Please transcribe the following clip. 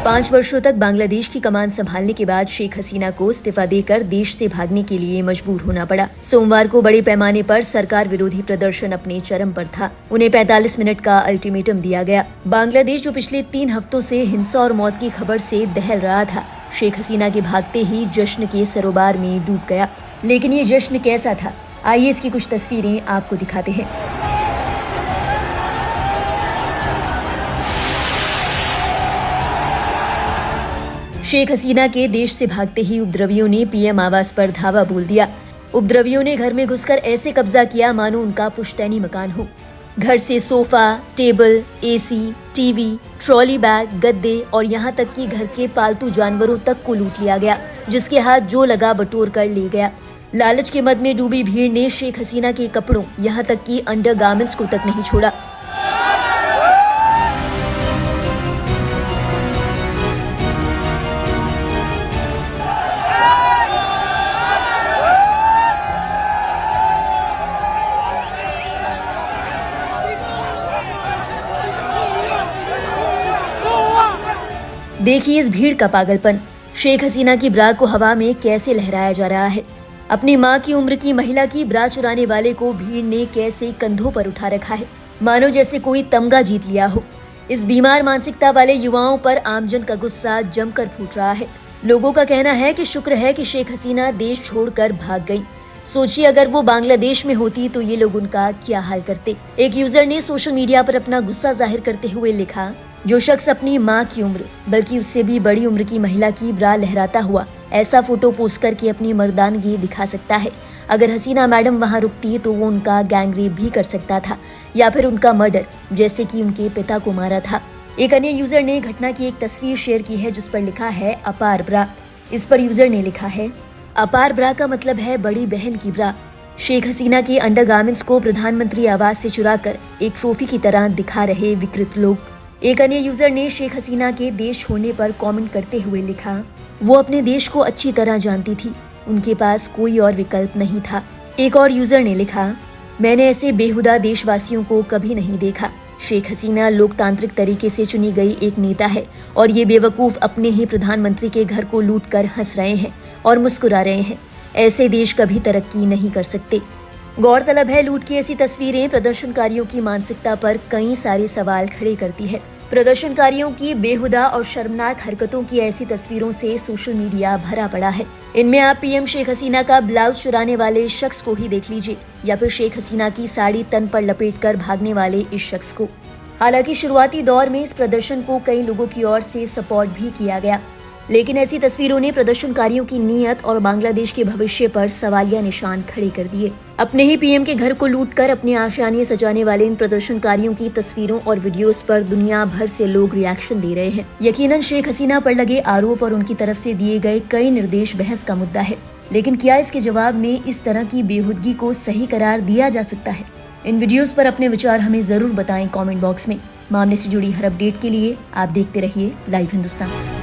5 वर्षों तक बांग्लादेश की कमान संभालने के बाद शेख हसीना को इस्तीफा देकर देश से भागने के लिए मजबूर होना पड़ा। सोमवार को बड़े पैमाने पर सरकार विरोधी प्रदर्शन अपने चरम पर था। उन्हें 45 मिनट का अल्टीमेटम दिया गया। बांग्लादेश जो पिछले 3 हफ्तों से हिंसा और मौत की खबर से दहल रहा था, शेख हसीना के भागते ही जश्न के सरोबार में डूब गया। लेकिन ये जश्न कैसा था, आइए इसकी कुछ तस्वीरें आपको दिखाते हैं। शेख हसीना के देश से भागते ही उपद्रवियों ने पीएम आवास पर धावा बोल दिया। उपद्रवियों ने घर में घुसकर ऐसे कब्जा किया मानो उनका पुश्तैनी मकान हो। घर से sofa, table, AC, TV, trolley bag, गद्दे और यहाँ तक कि घर के पालतू जानवरों तक को लूट लिया गया। जिसके हाथ जो लगा बटोर कर ले गया। लालच के मद में डूबी भीड़ ने शेख हसीना के कपड़ों, यहाँ तक कि अंडरगारमेंट्स को तक नहीं छोड़ा। देखिए इस भीड़ का पागलपन। शेख हसीना की ब्रा को हवा में कैसे लहराया जा रहा है। अपनी मां की उम्र की महिला की ब्रा चुराने वाले को भीड़ ने कैसे कंधों पर उठा रखा है, मानो जैसे कोई तमगा जीत लिया हो। इस बीमार मानसिकता वाले युवाओं पर आमजन का गुस्सा जमकर फूट रहा है। लोगों का कहना है कि शुक्र है कि शेख हसीना देश छोड़कर भाग गई। सोचिए अगर वो बांग्लादेश में होती तो ये लोग उनका क्या हाल करते। एक यूजर ने सोशल मीडिया पर अपना गुस्सा जाहिर करते हुए लिखा, जो शख्स अपनी मां की उम्र बल्कि उससे भी बड़ी उम्र की महिला की ब्रा लहराता हुआ ऐसा फोटो पोस्ट करके अपनी मर्दानगी दिखा सकता है, अगर हसीना मैडम वहां रुकती तो वो उनका गैंगरेप भी कर सकता था या फिर उनका मर्डर, जैसे कि उनके पिता को मारा था। एक अन्य यूजर ने घटना की एक तस्वीर शेयर की है जिस पर लिखा है अपार ब्रा। इस पर यूजर ने लिखा है, अपार ब्रा का मतलब है बड़ी बहन की ब्रा। शेख हसीना के अंडरगारमेंट्स को प्रधानमंत्री आवास से चुराकर एक ट्रॉफी की तरह दिखा रहे विकृत लोग। एक अन्य यूजर ने शेख हसीना के देश छोड़ने पर कमेंट करते हुए लिखा, वो अपने देश को अच्छी तरह जानती थी, उनके पास कोई और विकल्प नहीं था। एक और यूजर ने लिखा, मैंने ऐसे बेहुदा देशवासियों को कभी नहीं देखा। शेख हसीना लोकतांत्रिक तरीके से चुनी गई एक नेता है और ये बेवकूफ अपने ही प्रधानमंत्री के घर को लूट कर हंस रहे हैं और मुस्कुरा रहे हैं। ऐसे देश कभी तरक्की नहीं कर सकते। गौरतलब है लूट की ऐसी तस्वीरें प्रदर्शनकारियों की मानसिकता पर कई सारे सवाल खड़े करती है। प्रदर्शनकारियों की बेहुदा और शर्मनाक हरकतों की ऐसी तस्वीरों से सोशल मीडिया भरा पड़ा है। इनमें आप पीएम शेख हसीना का ब्लाउज चुराने वाले शख्स को ही देख लीजिए या फिर शेख हसीना की साड़ी तन पर लपेटकर भागने वाले इस शख्स को। हालांकि शुरुआती दौर में इस प्रदर्शन को कई लोगों की ओर से सपोर्ट भी किया गया, लेकिन ऐसी तस्वीरों ने प्रदर्शनकारियों की नीयत और बांग्लादेश के भविष्य पर सवालिया निशान खड़े कर दिए। अपने ही पीएम के घर को लूटकर अपने आशियाने सजाने वाले इन प्रदर्शनकारियों की तस्वीरों और वीडियोस पर दुनिया भर से लोग रिएक्शन दे रहे हैं। यकीनन शेख हसीना पर लगे आरोप और उनकी तरफ से दिए गए कई निर्देश बहस का मुद्दा है, लेकिन क्या इसके जवाब में इस तरह की बेहुदगी को सही करार दिया जा सकता है? इन वीडियोस पर अपने विचार हमें जरूर बताएं कमेंट बॉक्स में। मामले से जुड़ी हर अपडेट के लिए आप देखते रहिए लाइव हिंदुस्तान।